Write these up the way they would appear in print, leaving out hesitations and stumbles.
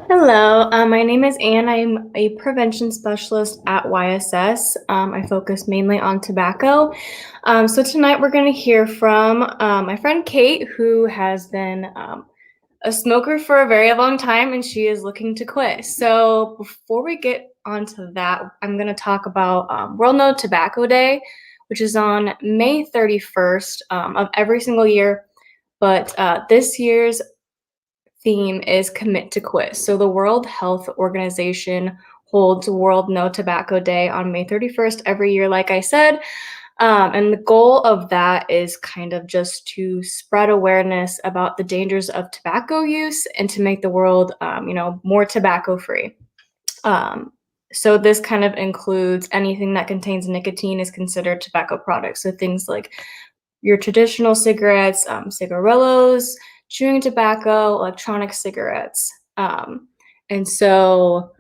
Hello, my name is Anne. I'm a prevention specialist at YSS. I focus mainly on tobacco. So tonight we're going to hear from my friend Kate, who has been a smoker for a very long time and she is looking to quit. So before we get onto that, I'm going to talk about World No Tobacco Day, which is on May 31st of every single year. But this year's theme is Commit to Quit. So the World Health Organization holds World No Tobacco Day on May 31st every year, like I said. And the goal of that is kind of just to spread awareness about the dangers of tobacco use and to make the world, more tobacco free. So this kind of includes anything that contains nicotine is considered tobacco products. So things like your traditional cigarettes, cigarillos, chewing tobacco, electronic cigarettes. And so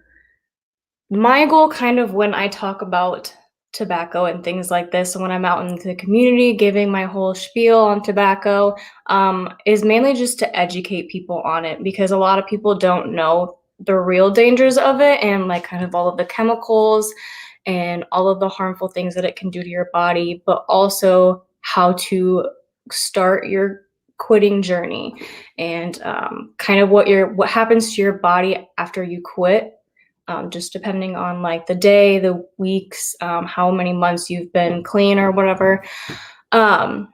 my goal kind of when I talk about tobacco and things like this, and when I'm out in the community giving my whole spiel on tobacco, is mainly just to educate people on it because a lot of people don't know the real dangers of it and like kind of all of the chemicals and all of the harmful things that it can do to your body, but also how to start your quitting journey and kind of what happens to your body after you quit, just depending on like the day, the weeks, how many months you've been clean or whatever. Um,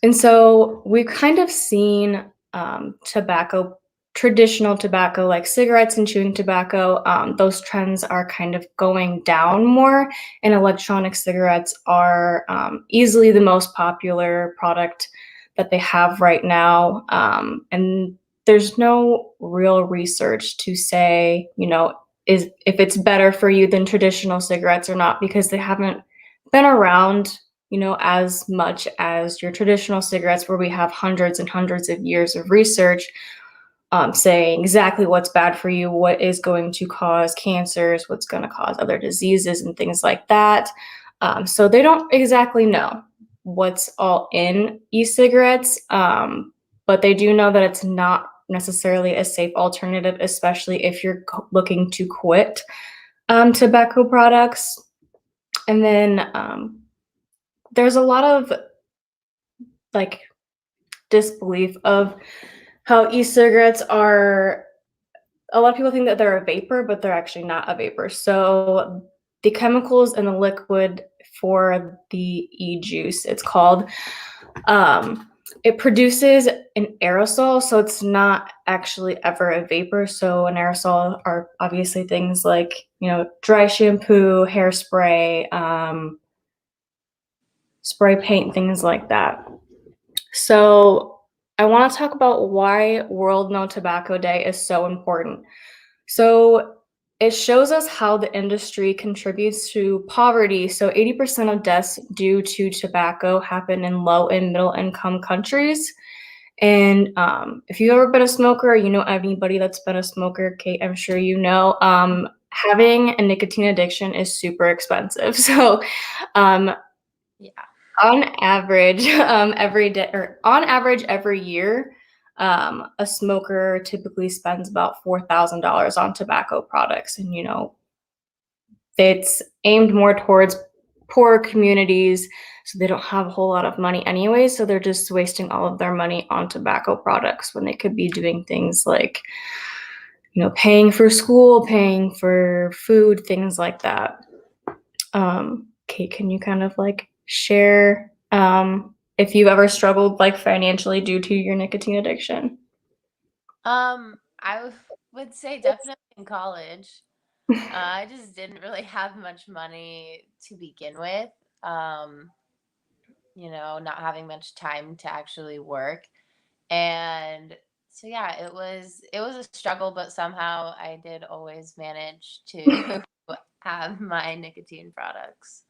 and so we've kind of seen tobacco, traditional tobacco like cigarettes and chewing tobacco, those trends are kind of going down more, and electronic cigarettes are easily the most popular product that they have right now. And there's no real research to say, is if it's better for you than traditional cigarettes or not, because they haven't been around as much as your traditional cigarettes, where we have hundreds and hundreds of years of research saying exactly what's bad for you, what is going to cause cancers, what's going to cause other diseases, and things like that. So they don't exactly know what's all in e-cigarettes, but they do know that it's not necessarily a safe alternative, especially if you're looking to quit tobacco products. And then there's a lot of like disbelief of how e-cigarettes are. A lot of people think that they're a vapor, but they're actually not a vapor. So the chemicals in the liquid for the e-juice, it's called, it produces an aerosol, so it's not actually ever a vapor. So an aerosol are obviously things like, dry shampoo, hairspray, spray paint, things like that. So I want to talk about why World No Tobacco Day is so important. So it shows us how the industry contributes to poverty. So 80% of deaths due to tobacco happen in low and middle income countries. And if you've ever been a smoker, or you know anybody that's been a smoker, Kate, I'm sure you know, having a nicotine addiction is super expensive. So Yeah. on average, every day, or on average every year, a smoker typically spends about $4,000 on tobacco products, and it's aimed more towards poorer communities, so they don't have a whole lot of money anyway. So they're just wasting all of their money on tobacco products when they could be doing things like, paying for school, paying for food, things like that. Kate, can you kind of like share if you've ever struggled like financially due to your nicotine addiction? I would say definitely in college. I just didn't really have much money to begin with. Um, not having much time to actually work. And so yeah, it was a struggle, but somehow I did always manage to have my nicotine products.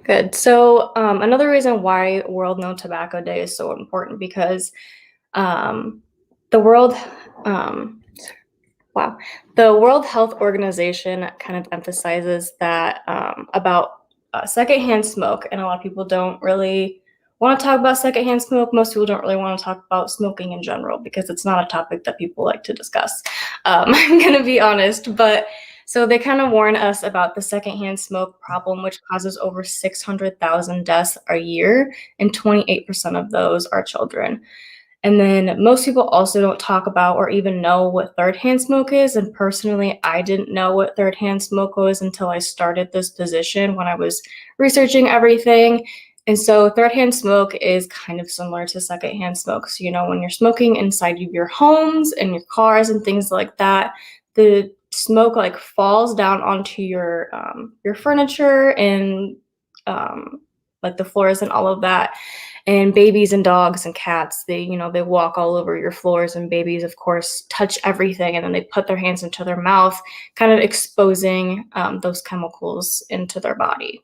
Good. So another reason why World No Tobacco Day is so important because um, the world, um, wow, the World Health Organization kind of emphasizes that about secondhand smoke, and a lot of people don't really want to talk about secondhand smoke. Most people don't really want to talk about smoking in general because it's not a topic that people like to discuss. I'm going to be honest, but so they kind of warn us about the secondhand smoke problem, which causes over 600,000 deaths a year, and 28% of those are children. And then most people also don't talk about or even know what third-hand smoke is. And personally, I didn't know what third-hand smoke was until I started this position when I was researching everything. And so third-hand smoke is kind of similar to second-hand smoke. So, when you're smoking inside of your homes and your cars and things like that, the smoke like falls down onto your furniture and like the floors and all of that. And babies and dogs and cats, they walk all over your floors, and babies, of course, touch everything, and then they put their hands into their mouth, kind of exposing those chemicals into their body.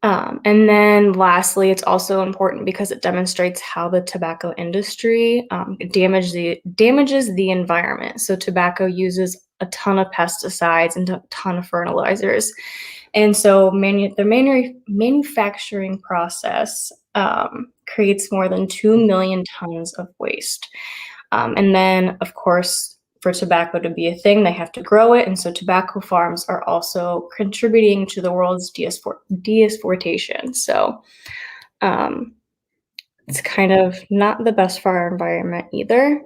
And then lastly, it's also important because it demonstrates how the tobacco industry damages the environment. So tobacco uses a ton of pesticides and a ton of fertilizers. And so the manufacturing process creates more than 2 million tons of waste. And then, of course, for tobacco to be a thing, they have to grow it. And so tobacco farms are also contributing to the world's deforestation. So it's kind of not the best for our environment either.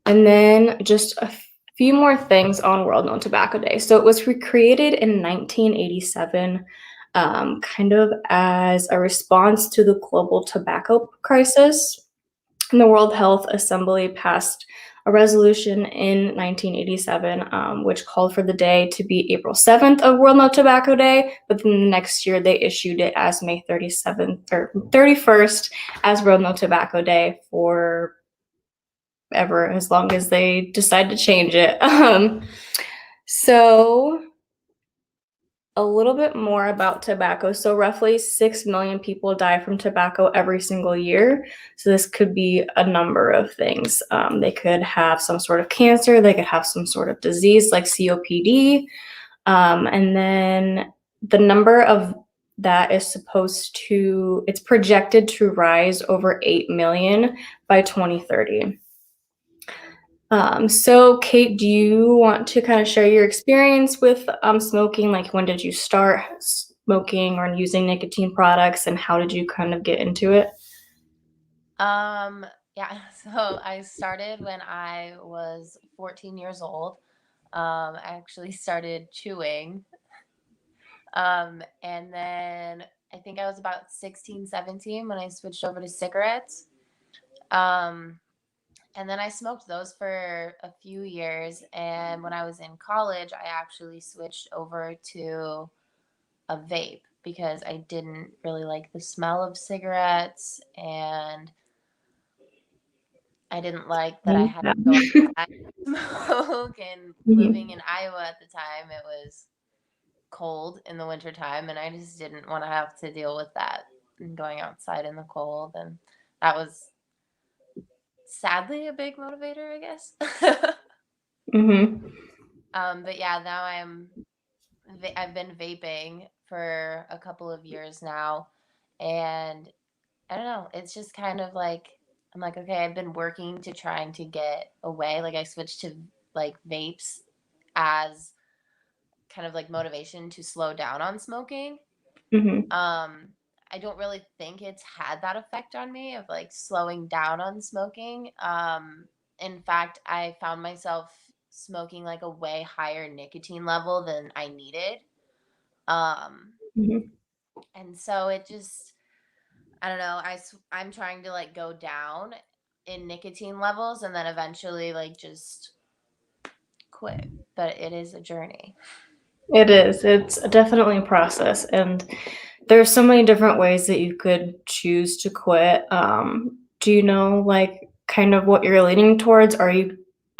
And then just a few more things on World No Tobacco Day. So it was created in 1987, kind of as a response to the global tobacco crisis. And the World Health Assembly passed a resolution in 1987, which called for the day to be April 7th of World No Tobacco Day, but then the next year they issued it as May 37th or 31st as World No Tobacco Day for ever, as long as they decide to change it. So a little bit more about tobacco. So roughly 6 million people die from tobacco every single year. So this could be a number of things. They could have some sort of cancer. They could have some sort of disease like COPD. And then the number of that is it's projected to rise over 8 million by 2030. So Kate, do you want to kind of share your experience with smoking? Like, when did you start smoking or using nicotine products, and how did you kind of get into it? Yeah, so I started when I was 14 years old. I actually started chewing. And then I think I was about 16, 17 when I switched over to cigarettes. Um, and then I smoked those for a few years. And when I was in college, I actually switched over to a vape because I didn't really like the smell of cigarettes, and I didn't like that I had to go outside and smoke. And living Mhm. in Iowa at the time, it was cold in the wintertime, and I just didn't want to have to deal with that and going outside in the cold. And that was sadly a big motivator, I guess. Mhm. But yeah, now I've been vaping for a couple of years now, and I don't know, it's just kind of like I'm like, okay, I've been working to trying to get away. Like I switched to like vapes as kind of like motivation to slow down on smoking. Mhm. Um, I don't really think it's had that effect on me of like slowing down on smoking. In fact, I found myself smoking like a way higher nicotine level than I needed. Um, Mhm. and so it just, I don't know, I'm trying to like go down in nicotine levels and then eventually like just quit. But it is a journey. It is. It's definitely a process, and there's so many different ways that you could choose to quit. Do you know, like, kind of what you're leaning towards? Are you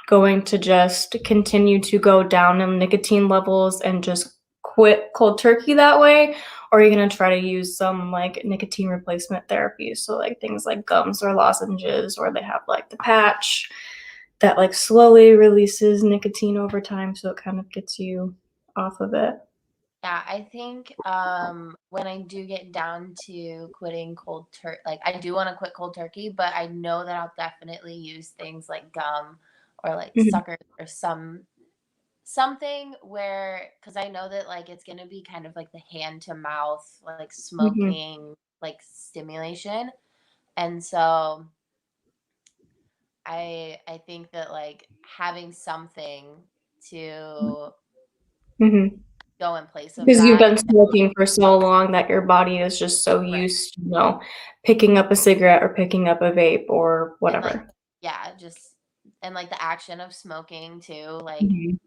going to just continue to go down in nicotine levels and just quit cold turkey that way? Or are you going to try to use some like nicotine replacement therapies? So, like things like gums or lozenges, or they have like the patch that like slowly releases nicotine over time. So it kind of gets you off of it. Yeah, I think when I do get down to quitting cold turkey, like I do want to quit cold turkey, but I know that I'll definitely use things like gum or like Mhm, suckers or something where, because I know that like it's gonna be kind of like the hand to mouth like mhm, smoking like stimulation, and so I think that like having something to mhm. go in place of Because you've that. been smoking for so long that your body is just so Right. used to, picking up a cigarette or picking up a vape or And like, whatever. yeah, just and like the action of smoking too, like Mhm,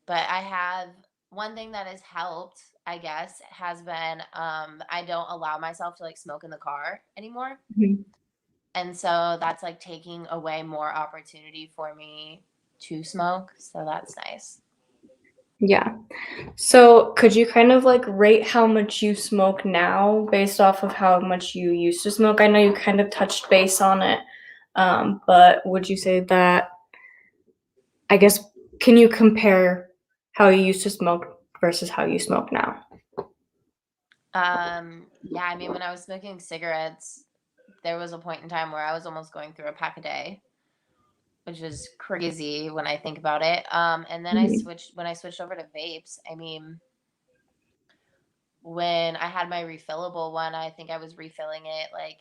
but I have one thing that has helped, I guess, has been I don't allow myself to like smoke in the car anymore. mhm. And so that's like taking away more opportunity for me to smoke. So that's nice. Yeah. So could you kind of like rate how much you smoke now based off of how much you used to smoke? I know you kind of touched base on it, but would you say that, I guess, can you compare how you used to smoke versus how you smoke now? Yeah, I mean when I was smoking cigarettes, there was a point in time where I was almost going through a pack a day, which is crazy when I think about it. And then Mhm, when I switched over to vapes, I mean, when I had my refillable one, I think I was refilling it like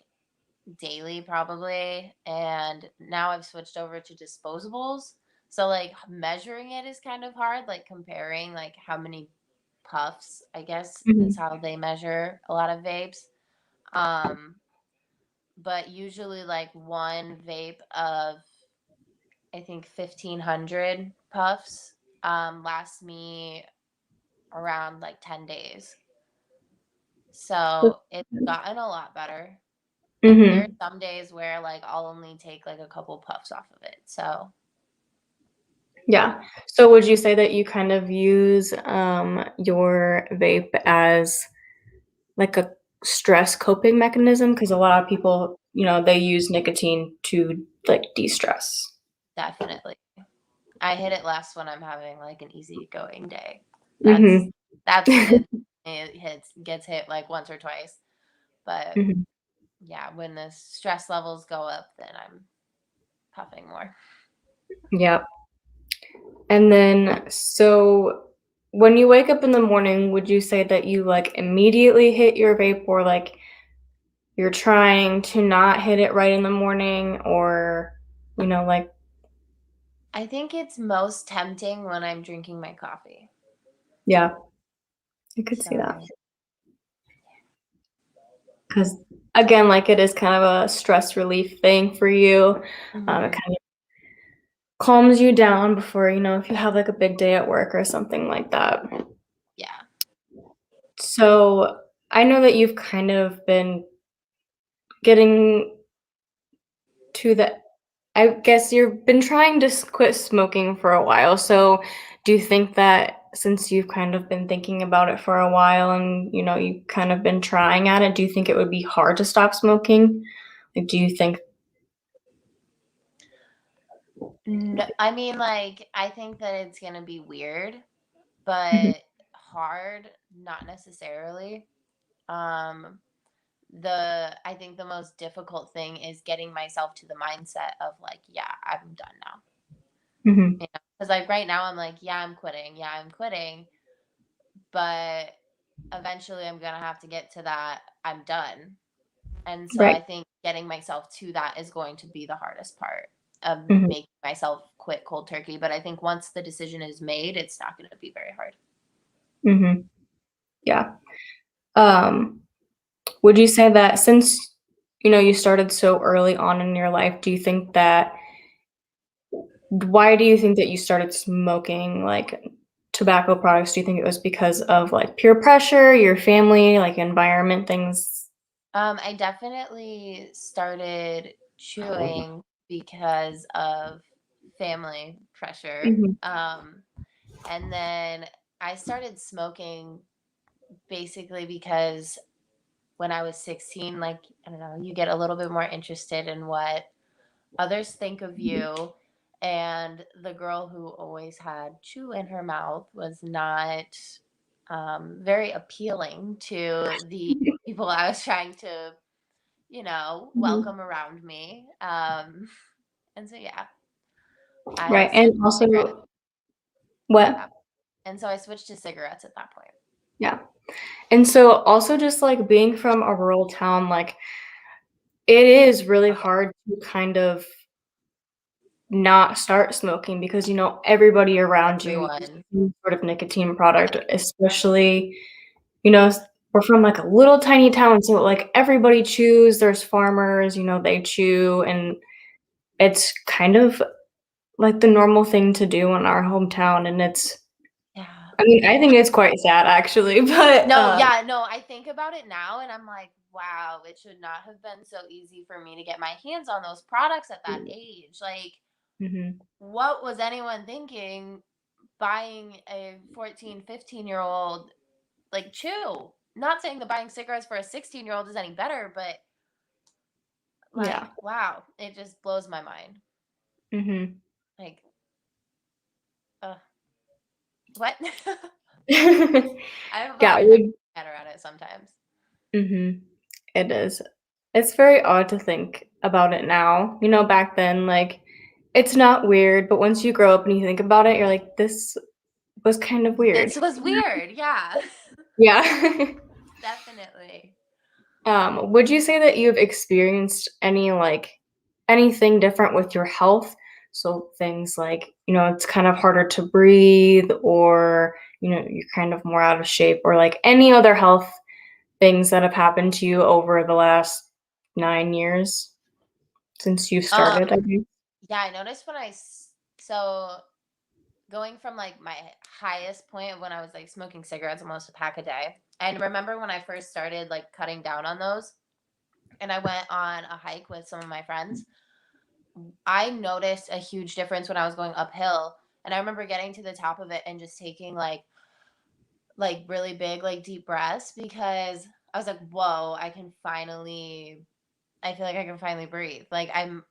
daily probably. And now I've switched over to disposables. So like measuring it is kind of hard, like comparing like how many puffs, I guess, is mhm. how they measure a lot of vapes. Um, but usually like one vape of I think 1,500 puffs lasts me around like 10 days. So it's gotten a lot better. And there Mhm. are some days where like I'll only take like a couple puffs off of it. So Yeah. So would you say that you kind of use, your vape as like a stress coping mechanism? Because a lot of people, they use nicotine to, like, de-stress. definitely. I hit it less when I'm having like an easygoing day. That's Mhm. that's when it gets hit like once or twice. But Mhm. yeah, when the stress levels go up, then I'm puffing more. Yep. And then, so when you wake up in the morning, would you say that you, like, immediately hit your vape or, like, you're trying to not hit it right in the morning or, like I think it's most tempting when I'm drinking my coffee. yeah, I could see that. So, 'Cause, again, like, it is kind of a stress relief thing for you. It mhm, kind of calms you down before, if you have, like, a big day at work or something like that. yeah. So, I know that you've kind of been getting to the I guess you've been trying to quit smoking for a while, so do you think that since you've kind of been thinking about it for a while and, you've kind of been trying at it, do you think it would be hard to stop smoking? Like, do you think No, I mean, like, I think that it's gonna be weird, Mhm, but hard, not necessarily. Um, I think the most difficult thing is getting myself to the mindset of like, yeah, I'm done now. mhm, Because like right now, I'm like, yeah, I'm quitting. Yeah, I'm quitting. But eventually, I'm gonna have to get to that. I'm done. And so right, I think getting myself to that is going to be the hardest part of mhm, making myself quit cold turkey. But I think once the decision is made, it's not going to be very hard. mhm, yeah. Um, would you say that since, you started so early on in your life, do you think that why do you think that you started smoking, like, tobacco products? Do you think it was because of, like, peer pressure, your family, like, environment, things? I definitely started chewing because of family pressure. Mhm, And then I started smoking basically because when I was 16, like, I don't know, you get a little bit more interested in what others think of mhm, you. and the girl who always had chew in her mouth was not very appealing to the people I was trying to, Mhm. welcome around me. And so yeah, I Right, and switched to cigarettes. also what? Yeah. And so I switched to cigarettes at that point. Yeah. And so also just, like, being from a rural town, like, it is really Oh yeah, hard to kind of not start smoking because, everybody around you uses everyone. some sort of nicotine product, especially, you know, s we're from, like, a little tiny town, so, like, everybody chews, there's farmers, they chew, and it's kind of, like, the normal thing to do in our hometown, and Yeah. I think it's quite sad actually, but, No, yeah, no, I think about it now and I'm like, wow, it should not have been so easy for me to get my hands on those products at that age. Like, Mhm. what was anyone thinking buying a 14, 15-year-old like chew? Not saying that buying cigarettes for a 16-year-old is any better, but Yeah. like, wow, it just blows my mind. Mhm. Like, uh, what? I have a Yeah, hard time we getting better at it sometimes. Mhm. It is. It's very odd to think about it now. Back then, like, it's not weird, but once you grow up and you think about it, you're like, "This was kind of weird." This was weird. Yeah, Yeah. definitely. Would you say that you've experienced anything different with your health? So things like, it's kind of harder to breathe or, you're kind of more out of shape or like any other health things that have happened to you over the last 9 years since you started, I Um, guess? yeah, I noticed so going from like my highest point of when I was like smoking cigarettes almost a pack a day. And remember when I first started like cutting down on those and I went on a hike with some of my friends, I noticed a huge difference when I was going uphill. And I remember getting to the top of it and just taking like really big, like deep breaths because I was like, whoa, I feel like I can finally breathe. Like I'm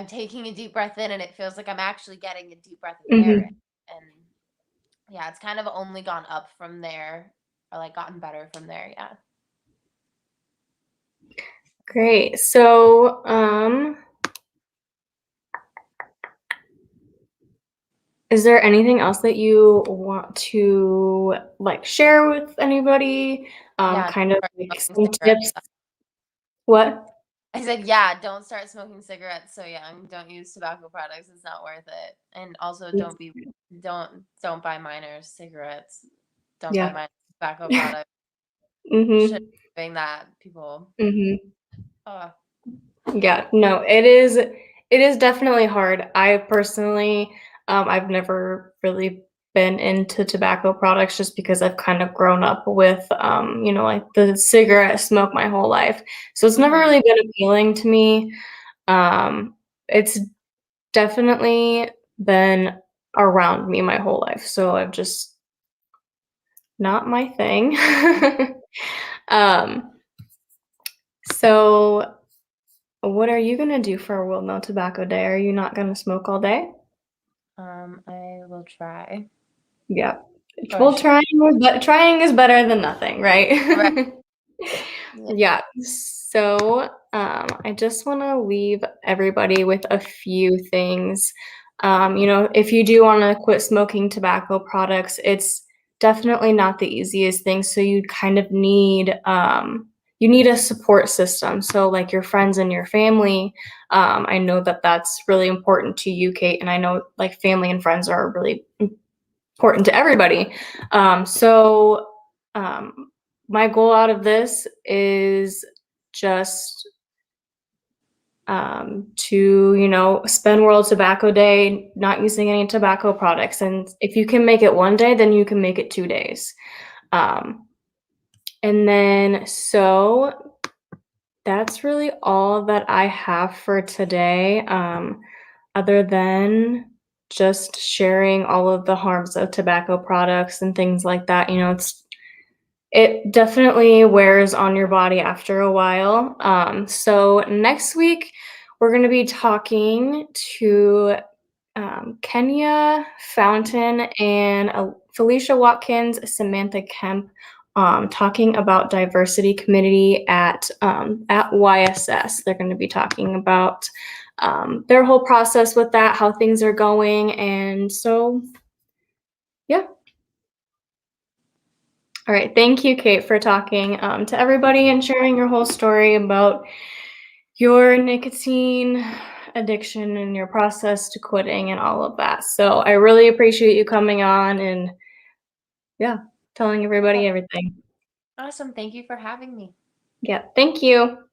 taking a deep breath in and it feels like I'm actually getting a deep breath of air Mhm. in. And yeah, it's kind of only gone up from there or like gotten better from there. Yeah. Great. So, is there anything else that you want to, like, share with anybody? Yeah. Kind of Start like smoking some cigarettes. tips? What? I said, yeah, don't start smoking cigarettes so young. Don't use tobacco products. It's not worth it. And also don't buy minors cigarettes. Don't buy Yeah. minors tobacco products. Should Mhm. be doing that, people. Mhm. Oh, Yeah, no, it is definitely hard. I personally, I've never really been into tobacco products just because I've kind of grown up with, like the cigarette smoke my whole life. So it's never hmm really been appealing to me. It's definitely been around me my whole life. So I've just not my thing. um, so what are you gonna do for World No Tobacco Day? Are you not gonna smoke all day? I will try Yeah. for Well, sure. trying is better than nothing, Right. right? Yeah. Yeah. So, I just wanna leave everybody with a few things. If you do wanna quit smoking tobacco products, it's definitely not the easiest thing, so you kind of need a support system. So, like, your friends and your family, I know that that's really important to you, Kate, and I know, like, family and friends are really important to everybody. So, um, my goal out of this is just to, spend World Tobacco Day not using any tobacco products. And if you can make it one day, then you can make it 2 days. Um, and then, so that's really all that I have for today, other than just sharing all of the harms of tobacco products and things like that. It definitely wears on your body after a while. So next week we're going to be talking to Kenya Fountain and Felicia Watkins, Samantha Kemp, talking about diversity committee at YSS. They're going to be talking about their whole process with that, how things are going, and so yeah. All right, thank you, Kate, for talking to everybody and sharing your whole story about your nicotine addiction and your process to quitting and all of that. So I really appreciate you coming on and yeah, telling everybody everything. Awesome. Thank you for having me. Yeah, thank you.